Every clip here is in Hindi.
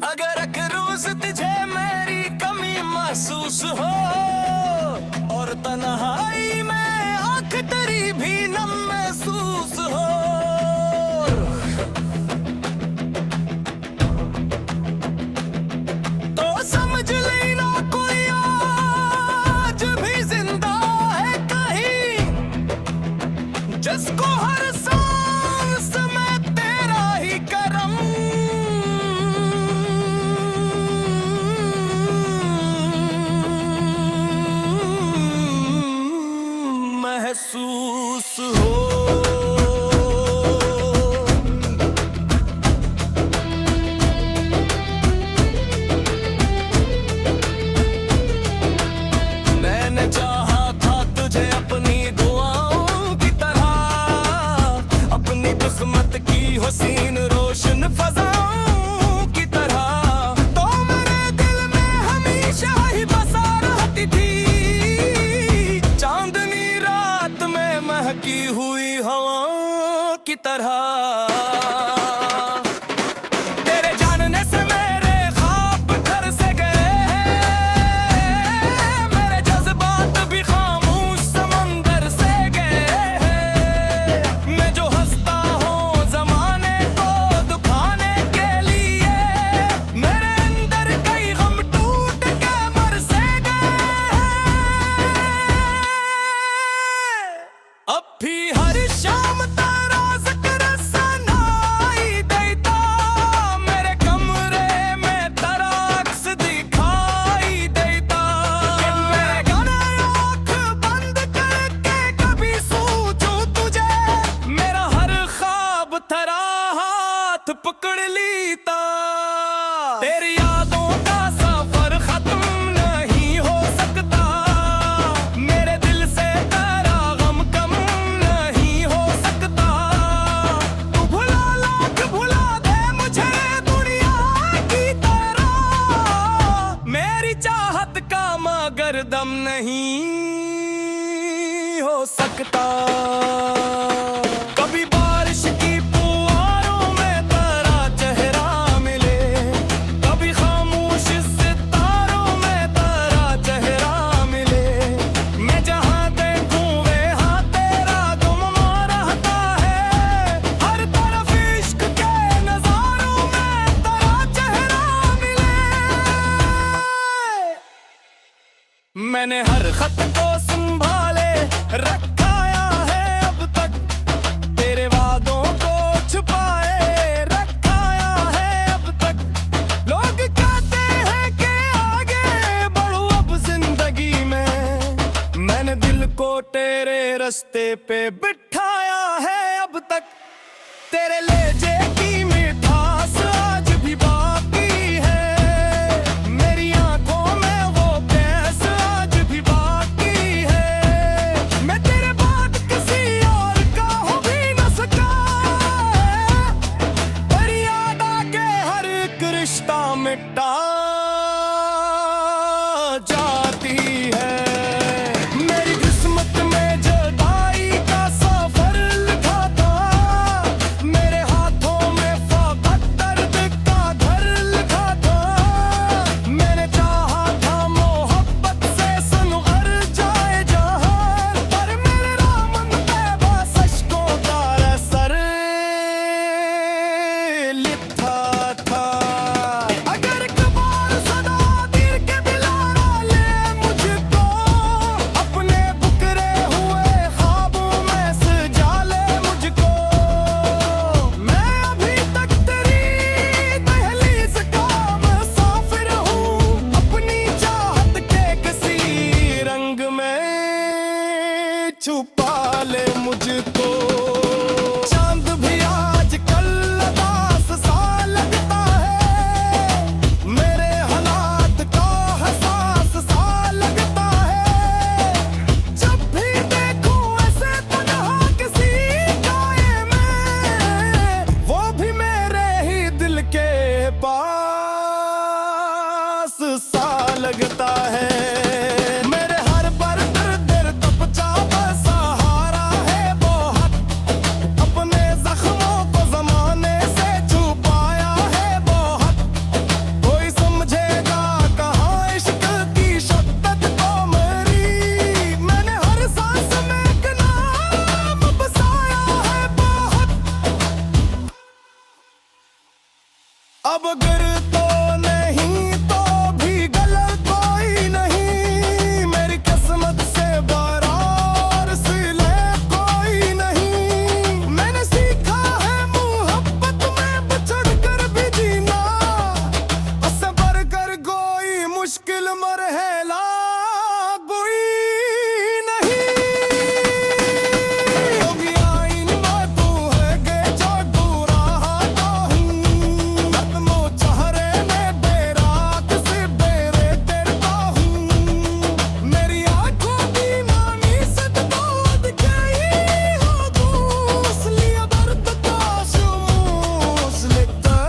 अगर रोज तुझे मेरी कमी महसूस हो और तन्हाई में आँख तेरी भी नम महसूस हो, तो समझ लेना कोई आज भी जिंदा है कहीं, जिसको हर सांस में तेरा ही करम महसूस हो। मैंने चाहा था तुझे अपनी दुआओं की तरह, अपनी किस्मत की हसीन रोशन फजाओं की तरह, तो मेरे दिल में हमेशा ही बसा रहती थी, चांदनी रात में महकी हुई हवा की तरह। तेरे जानने से मेरे ख्वाब घर से गए हैं, मेरे जज्बात भी खामोश समंदर से गए हैं। मैं जो हंसता हूँ जमाने को दुखाने के लिए, मेरे अंदर कई गम टूट के मर से गए हैं। अब भी हर शाम तारा जिक्र सनाई देता, मेरे कमरे में तेरा अक्स दिखाई देता, मेरे गाने आँख बंद करके कभी सोचूं तुझे, मेरा हर ख्वाब तेरा हाथ पकड़ लेता। तेरी यादों का सफर खत्म नहीं हो सकता, मेरे दिल से तेरा गम कम नहीं हो सकता। तू भुला लाख भुला दे मुझे दुनिया की तरह, मेरी चाहत का मगर दम नहीं हो सकता। कभी बारिश की फुहारों में तेरा चेहरा मिले, कभी खामोश सितारों में तेरा चेहरा मिले, मैं जहाँ देखूं वहाँ तेरा गुम रहता है, हर तरफ इश्क के नजारों में तेरा चेहरा मिले। मैंने हर खत को संभाले रखाया है अब तक, तेरे वादों को छुपाए रखाया है अब तक। लोग कहते हैं कि आगे बढ़ो अब जिंदगी में, मैंने दिल को तेरे रास्ते पे बिठाया है अब तक। तेरे लहजे की मिठास आज भी बाकी है, मेरी आंखों में वो प्यास आज भी बाकी है, मैं तेरे बाद किसी और का हो भी न सका है, पर याद आके हर एक रिश्ता मिटा जाती है। मेरी किस्मत में जुदाई का सफर लिखा था, मेरे अब गिर तो नहीं तो भी गलत कोई नहीं, मेरी किस्मत से बरार सिले कोई नहीं। मैंने सीखा है मोहब्बत में बिछड़ कर भी जीना, उससे बढ़कर कोई मुश्किल मरहला कोई नहीं। होगी आईन में तू है गे जो दूरा तो हूँ, नत्मो चेहरे में बेरात से बेरे तेरता हूँ। मेरी आंखों की मानी से तो दिखाई हो दूस लिया दर्द का शमूस लिखता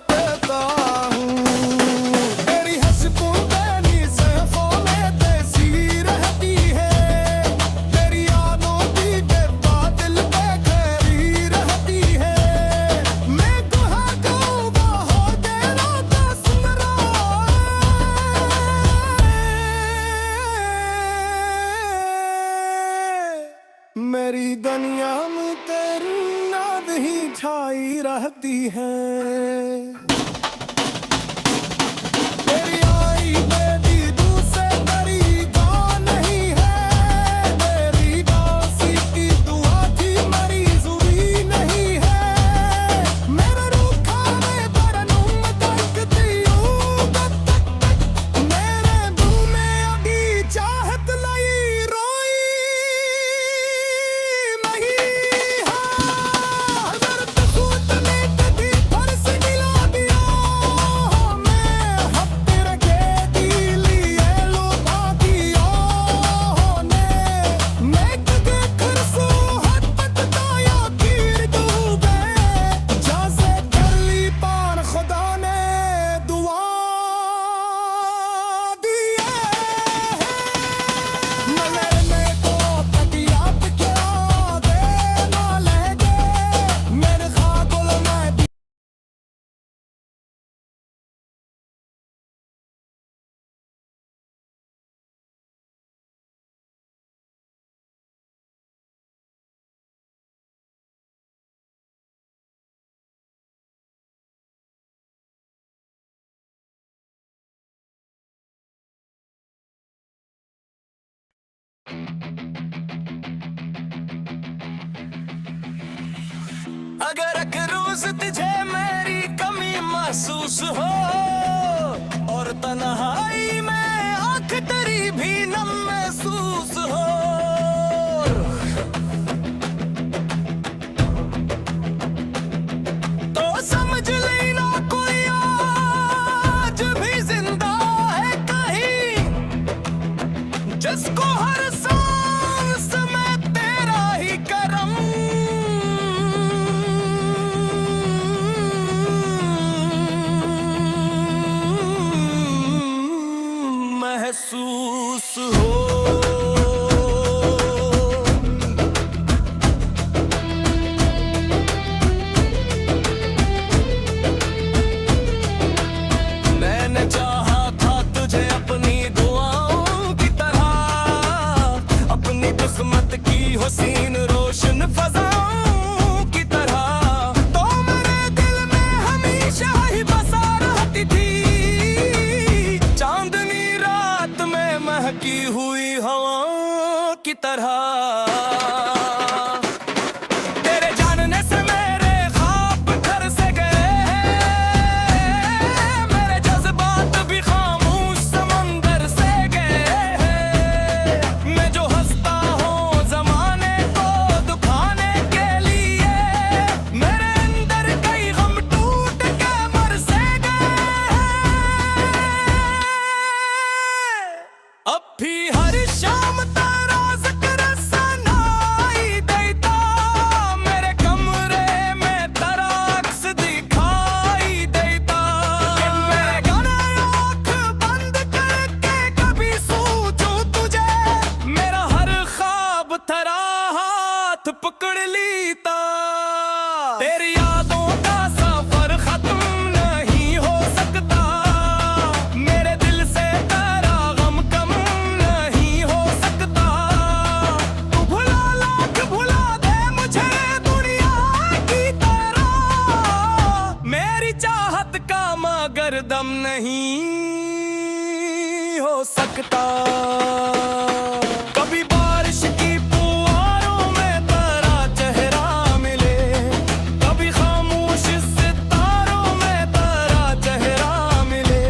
देता हूँ। तेरी हंसतों तेरी ज़ल्फ़ों में तेज़ी रहती है, तेरी यादों की बेता दिल पे खरी रहती है। मैं कहाँ गाऊँ वहाँ तेरा दस मेरा, मेरी दुनिया में तेरी याद ही छाई रहती है। तेरी आई बेदीदू से तेरी जान नहीं है, तेरी दासी की दुआ थी मेरी ज़ुबान नहीं है। मेरे रूखा में तरन्नुम तड़कती हूँ तक तक, मेरे दिल में अभी चाहत नहीं रोई नहीं है। दर्द खुद ने कभी फर्श मिला दिया, मैं हफ्ते रखे दिलिए लुटा दिया ने। मैं कदे करसू हाथ पटताया कीर डूबे, जैसे कर ली पार खुदा ने दुआ दी है। मलरने को तकिया पे क्या देना लगे, मेरे ख्वाबों में भी अगर एक रोज तुझे मेरी कमी महसूस हो और तन्हाई में आँख तेरी भी नम महसूस हो, तो समझ लेना कोई आज भी जिंदा है कहीं, जिसको हर सांस में तेरा ही करम महसूस हो। मैंने चाहा था तुझे अपनी दुआओं की तरह, अपनी किस्मत की हुसीन रोशन फजाओं की तरह, तो मेरे दिल में हमेशा ही बसा रहती थी, चांदनी रात में महकी हुई हवाओं की तरह। तेरे जानने से मेरे ख्वाब घर से गए हैं, मेरे जज्बात भी खामोश समंदर से गए हैं। मैं जो हंसता हूँ ज़माने को दुखाने के लिए, मेरे अंदर कई गम टूट के मर से गए हैं। अब भी हर शाम तेरा ज़िक्र सनाई देता, मेरे कमरे में तेरा अक्स दिखाई देता। मैं गाना आँख बंद करके कभी सोचूं तुझे, मेरा हर ख्वाब तेरा हाथ पकड़ लेता। तेरी यादों का सफर खत्म नहीं हो सकता, मेरे दिल से तेरा गम कम नहीं हो सकता। तू भुला लाख भुला दे मुझे दुनिया की तरह, नहीं हो सकता। कभी बारिश की फुहारों में तेरा चेहरा मिले, कभी खामोश सितारों में तेरा चेहरा मिले।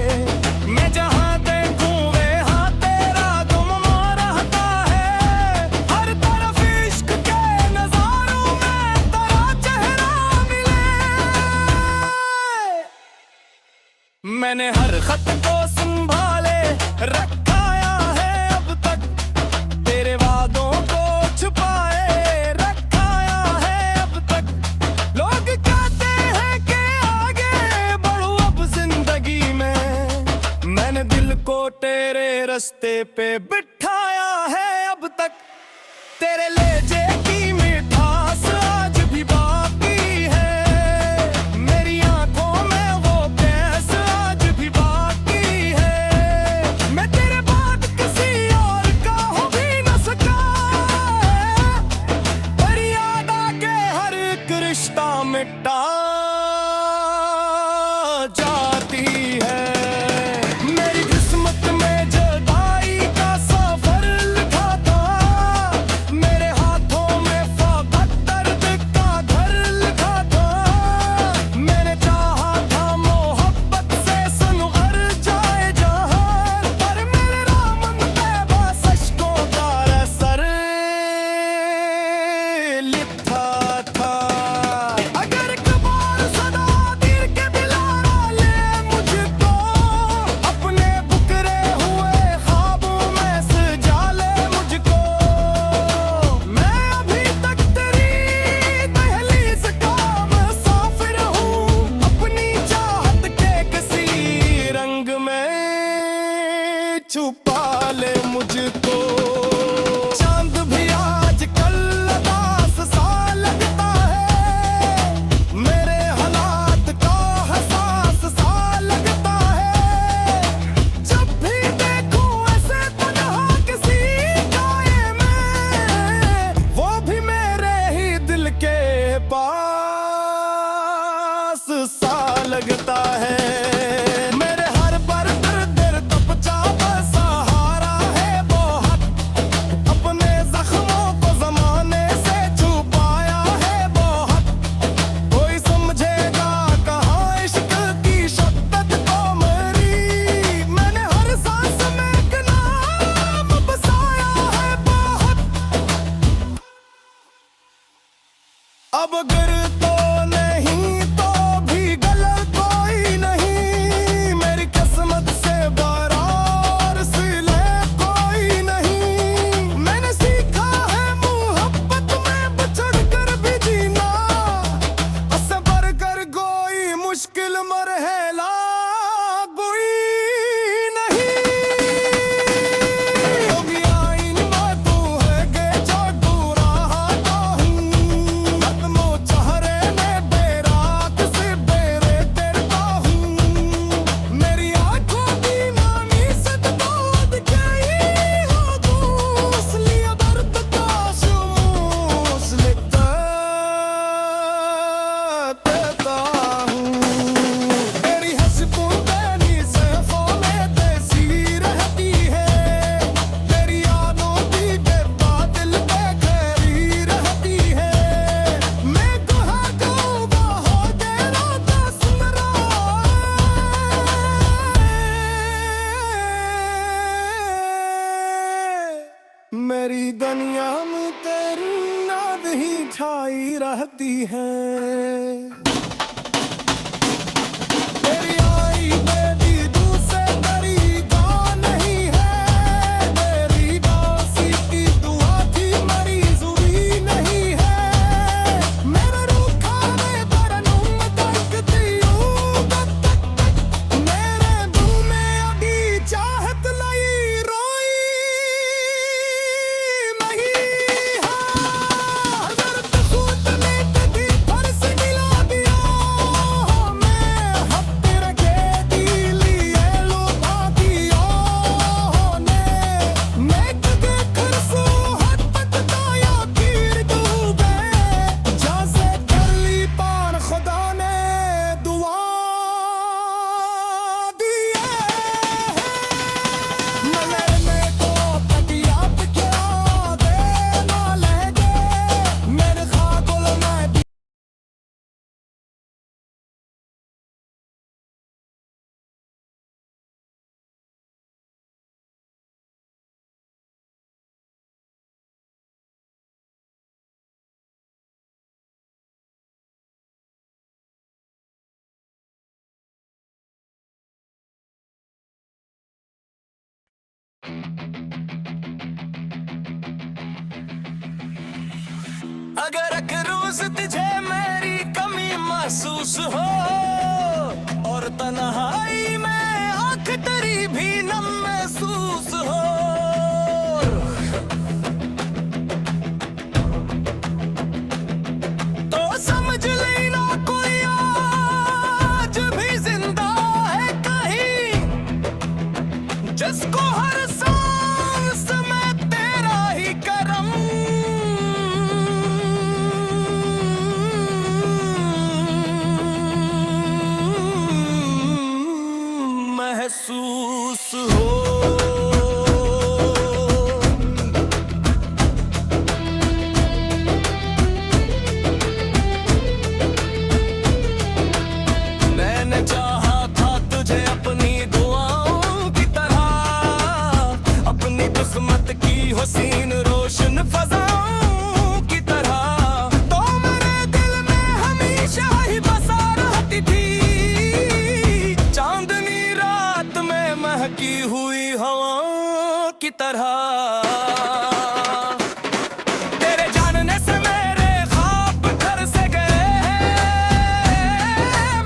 मैं जहां देखूं वहां तेरा गुम रहता है, हर तरफ इश्क के नजारों में तेरा चेहरा मिले। मैंने हर खत को संभाले रखाया है अब तक, तेरे वादों को छुपाए रखाया है अब तक। लोग कहते हैं कि आगे बढ़ो अब जिंदगी में, मैंने दिल को तेरे रास्ते पे बिठाया है अब तक। तेरे लहजे की मिठास आज भी बाकी है, मेरी आंखों में वो प्यास आज भी बाकी है। मैं तेरे बाद किसी और का हो भी न सका, पर याद आके हर एक रिश्ता मिटा जाती है। मेरी किस्मत में जुदाई का सफर लिखा था, मेरे हाथों में फ़कत दर्द का घर लिखा था। मैंने चाहा था मोहब्बत से सुनहर जाए जहां, पर मेरे दामन पे बस अश्कों का असर लिखा था। अगर कबार सदा दिल के बुलाना ले मुझको, अपने बुकरे हुए ख्वाबों में सजा ले मुझको। मैं अभी तक तेरी दहलीज का मुसाफिर हूँ, अपनी चाहत के किसी रंग में छुपा ले मुझको। चांद भी आजकल उदास सा लगता है, मेरे हालात का एहसास सा लगता है। जब भी देखूं ऐसे तन्हा किसी गाए में, वो भी मेरे ही दिल के पास सा लगता है। मेरे हर पर दर्द तपचा सहारा है बहुत, अपने जख्मों को जमाने से छुपाया है बहुत। कोई समझेगा कहाँ इश्क की शद्दत को मेरी, मैंने हर सांस में एक नाम बसाया है बहुत। अब अगर तो नहीं तो भी गलत कोई नहीं, मेरी किस्मत से बरार सिले कोई नहीं। मैंने सीखा है मोहब्बत में बिछड़ कर भी जीना, उससे बढ़कर कोई मुश्किल मरहला कोई नहीं। होगी आईन में तू है गे जो दूरा तो हूँ, कदमों चेहरे में बेरा किसी बेरे तेरता हूँ। मेरी आंखों की नानी से दूध गई हो तू, इसलिए दर्द का शमूस लिखता देता हूँ। तेरी हंसी तेरी ज़ेफ़ों में देसी रहती है, तेरी यादों की बेबादिल पे खैरी रहती है। मैं कहाँ गाऊँ वहाँ तेरा दर्शन रहा, मेरी दुनिया में तेरी याद ही छाई रहती है। तेरी आई बेदीदू से तेरी जान नहीं है, तेरी दासी की दुआ थी मरी जुड़ी नहीं है। मेरे रूखा में तरन्नुम करती हूँ तक तक तक, मेरे दिल में अभी चाहत लाई रोई नहीं है। दर्द खुद में कभी फर्श मिला दिया, अगर एक रोज तुझे मेरी कमी महसूस हो और तन्हाई में आँख तेरी भी नम महसूस हो, तो समझ लेना कोई आज भी जिंदा है कहीं, जिसको हर सांस में तेरा ही करम महसूस हो। मैंने चाहा था तुझे अपनी दुआओं की तरह, अपनी किस्मत की हसीन रोशन फजाओं की तरह, तो मेरे दिल में हमेशा ही बसा रहती थी, चांदनी रात में महकी हुई हवाओं की तरह। तेरे जानने से मेरे ख्वाब घर से गए हैं,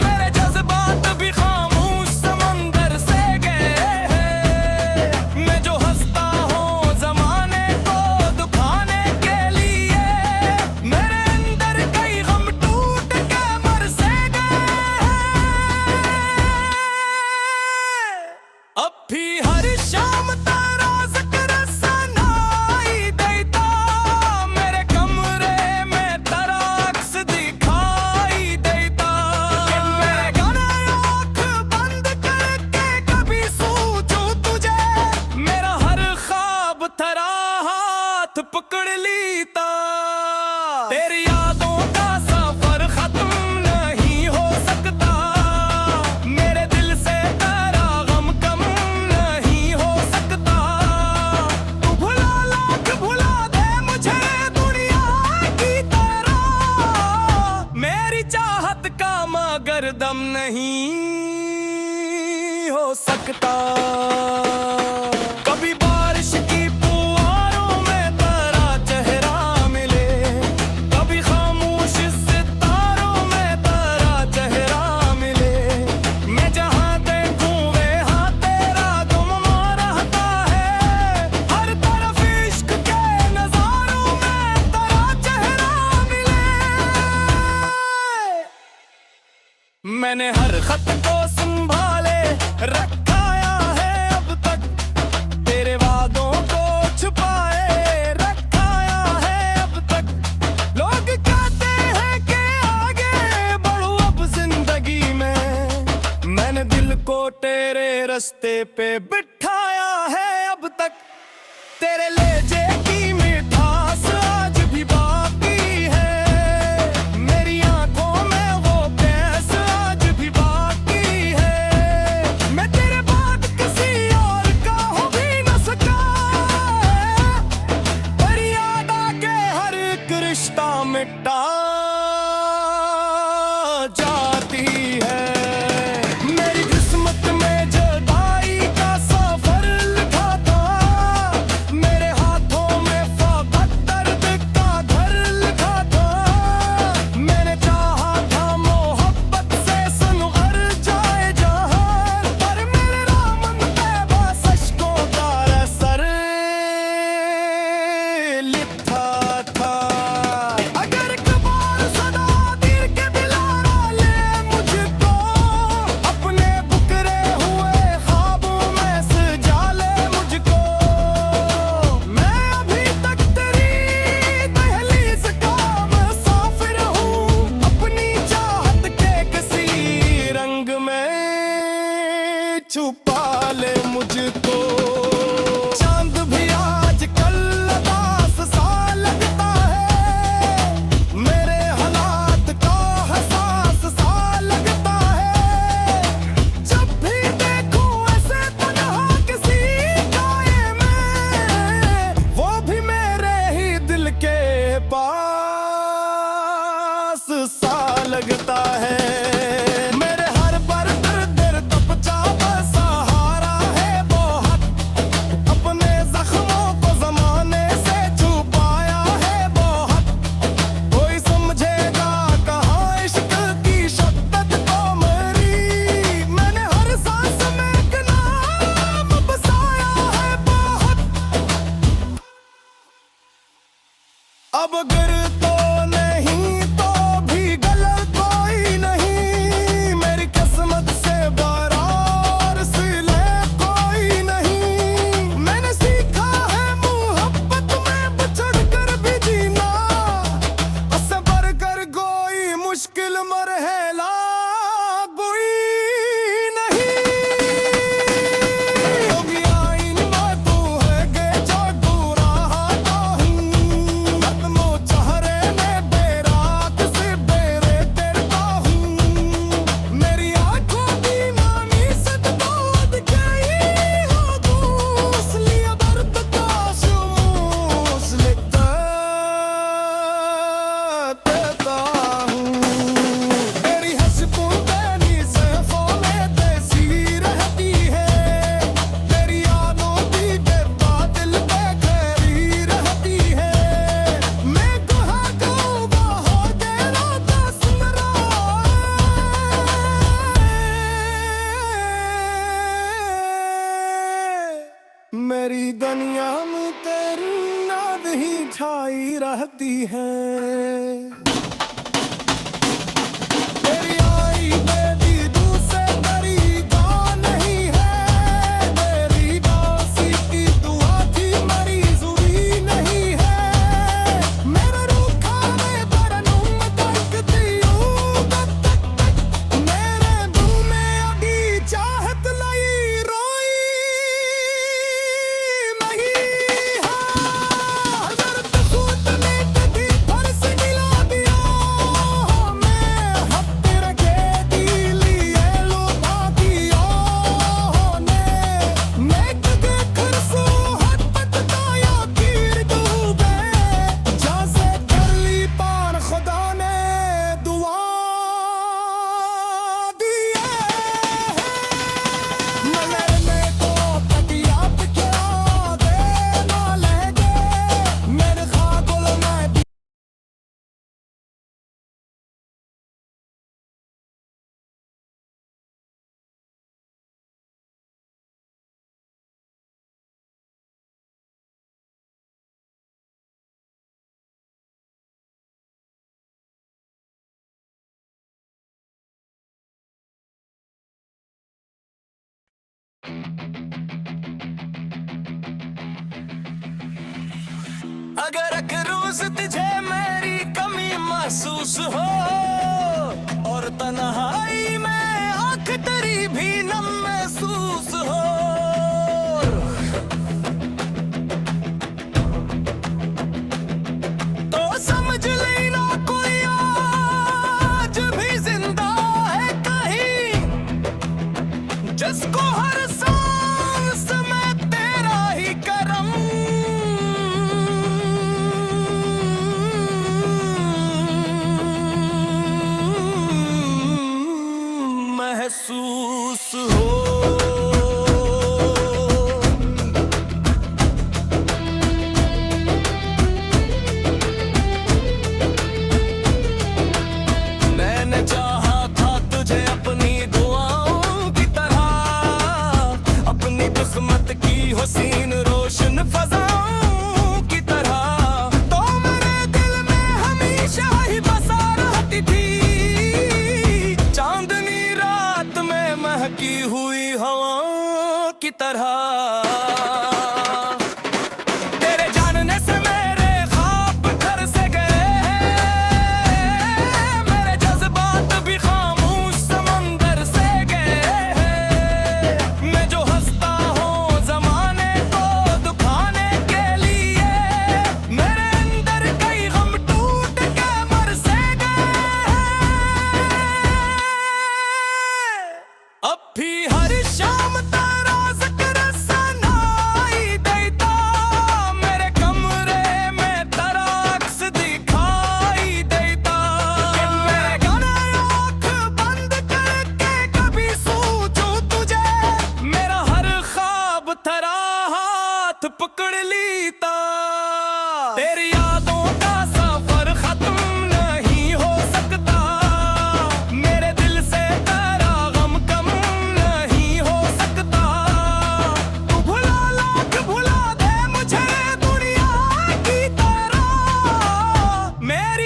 मेरे जज्बात भी खामोश समंदर से गए हैं। मैं जो हंसता हूँ जमाने को दुखाने के लिए, मेरे अंदर कई गम टूट के मर से गए हैं। अब भी हर शाम तेरा जिक्र सनाई देता, मेरे कमरे में तेरा अक्स दिखाई देता, मैं गाना आँख बंद करके कभी सोचूं तुझे, मेरा हर ख्वाब तेरा हाथ पकड़ लेता। तेरी यादों का सफर खत्म नहीं हो सकता, मेरे दिल से तेरा गम कम नहीं हो सकता। तू भुला लाख भुला दे मुझे दुनिया की तरह, मेरी चाहत का मगर दम नहीं हो सकता। कभी बारिश की फुहारों में तेरा चेहरा मिले, कभी खामोश सितारों में तेरा चेहरा मिले, मैं जहाँ देखूं वहाँ तेरा गुम रहता है, हर तरफ इश्क के नजारों में तेरा चेहरा मिले। मैंने हर खत को संभाले रखाया है अब तक, तेरे वादों को छुपाए रखाया है अब तक। लोग कहते हैं कि आगे बढ़ो अब जिंदगी में, मैंने दिल को तेरे रास्ते पे बिठाया है अब तक। तेरे लहजे की मिठास आज भी बाकी है, मेरी आंखों में वो प्यास आज भी बाकी है, मैं तेरे बाद किसी और का हो भी न सका, पर याद आके हर एक रिश्ता मिटा जाती है। मेरी किस्मत में जुदाई का सफर लिखा था, मेरे हाथों में फकत दर्द का घर लिखा था, मैंने चाहा था मोहब्बत से सुनहर जाए जहां, पर मेरे दामन पे बस अश्कों का असर लिखा था। अगर कबार सदा दिल के दिलारा ले मुझको, अपने बुकरे हुए ख्वाबों में सजा ले मुझको, मैं अभी तक तेरी दहलीज का मुसाफिर हूँ, अपनी चाहत के किसी रंग में छुपा ले मुझको। चांद भी आजकल उदास सा लगता है, मेरे हालात का एहसास सा लगता है, जब भी देखूं ऐसे तन्हा किसी गाये में, वो भी मेरे ही दिल के पास सा लगता है। मेरे हर पर दर्द तपचा सहारा है बहुत, अपना अगर तो नहीं तो भी गलत कोई नहीं, मेरी किस्मत से बरार सिले कोई नहीं। मैंने सीखा है मोहब्बत में बिछड़ कर भी जीना, उससे बढ़कर कोई मुश्किल मरहला कोई नहीं। मेरी दुनिया में तेरी याद ही छाई रहती है। तेरी आई बेदीदू से तेरी जान नहीं है, तेरी दासी की दुआ थी मरी जुड़ी नहीं है। मेरे रूखा में बरनूं में दरकती हूँ, मेरे दिल में अभी चाहत लाई रोई अगर रोज तुझे मेरी कमी महसूस हो और तन्हाई में आँख तेरी भी नम महसूस हो, तो समझ लेना कोई आज भी जिंदा है कहीं, जिसको हर सांस में तेरा ही करम महसूस हो। मैंने चाहा था तुझे अपनी दुआओं की तरह, अपनी किस्मत की हुसीन रोशन फजाओं की तरह, तो मेरे दिल में हमेशा ही बसा रहती थी चांदनी रात में महकी हुई हवा की तरह। तेरे जानने से मेरे ख्वाब घर से गए, मेरे जज्बात भी खामोश समंदर से गए। मैं जो हंसता हूँ जमाने को दुखाने के लिए, मेरे अंदर कई गम टूट के मर से गए। अब भी हर शाम तेरा जिक्र सना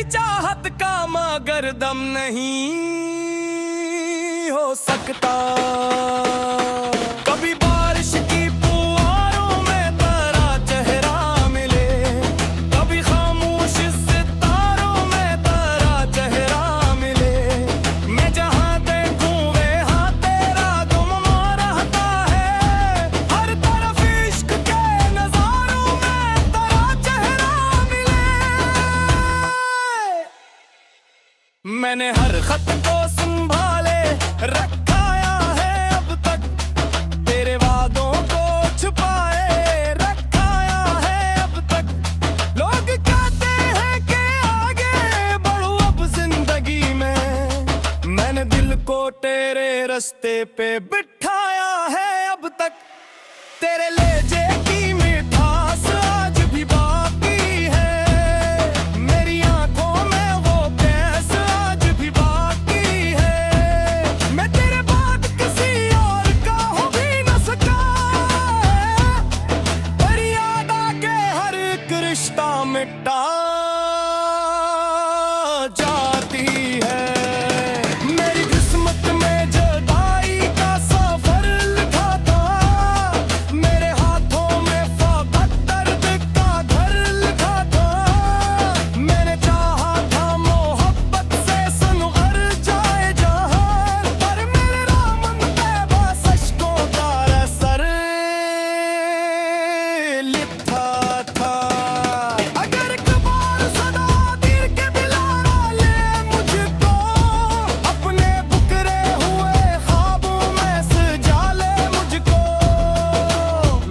तेरी चाहत का मगर दम नहीं हो सकता। कभी बारिश की फुहारों में तेरा चेहरा मिले, कभी खामोश सितारों में तेरा चेहरा मिले। मैं जहां देखूं वहां तेरा गुम रहता है, हर तरफ इश्क के नजारों में तेरा चेहरा मिले। मैंने हर खत को संभाले रखाया है अब तक, तेरे वादों को छुपाए रखाया है अब तक। लोग कहते हैं कि आगे बढ़ो अब जिंदगी में, मैंने दिल को तेरे रास्ते पे बिठाया है अब तक। तेरे लहजे की मिठास आज भी बाकी है, मेरी आंखों में वो प्यास आज भी बाकी है। मैं तेरे बाद किसी और का हो भी न सका है, पर याद आके हर एक रिश्ता मिटा जाती है। मेरी किस्मत में जुदाई का सफर लिखा था, मेरे हाथों में फकत दर्द का घर लिखा था। मैंने चाहा था मोहब्बत से सुनहर जाए जहान, पर मेरे दामन पे बस अश्कों का असर लिखा था। अगर कबार सदा दिल के बुला ले मुझको, अपने बुकरे हुए ख्वाबों में सजा ले मुझको।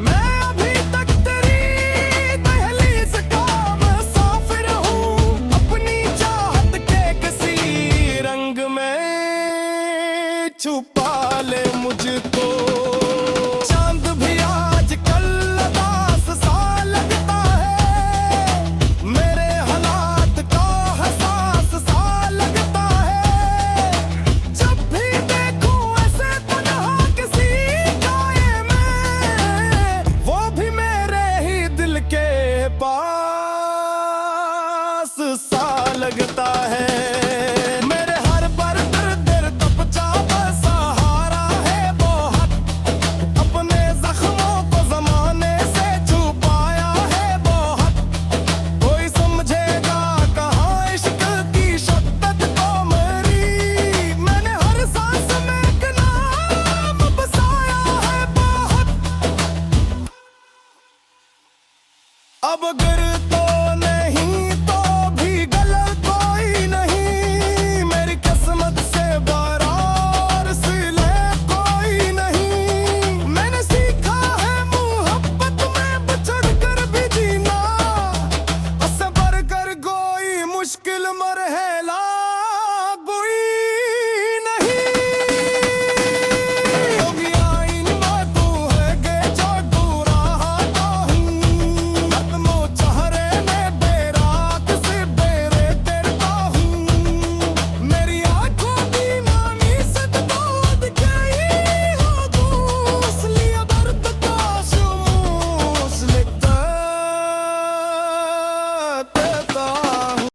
मैं अभी तक तेरी दहलीज का मुसाफिर हूँ, अपनी चाहत के किसी रंग में छुपा ले मुझको। चांद भी आजकल उदास सा लगता है, मेरे हालात का एहसास सा लगता है। जब भी देखूं ऐसे तन्हा किसी गाए में, वो भी मेरे ही दिल के पास सा लगता है। मेरे हर पर दिल तपचा सहारा है बहुत, अपने जख्मों को जमाने से छुपाया है बहुत। कोई समझेगा कहाँ इश्क की शद्दत को मेरी, मैंने हर सांस में एक नाम बसाया है बहुत। अब गिर तो नहीं तो भी गलत कोई नहीं, मेरी किस्मत से बरार सिले कोई नहीं। मैंने सीखा है मोहब्बत में बिछड़ कर भी जीना, उससे बढ़कर कोई मुश्किल मर है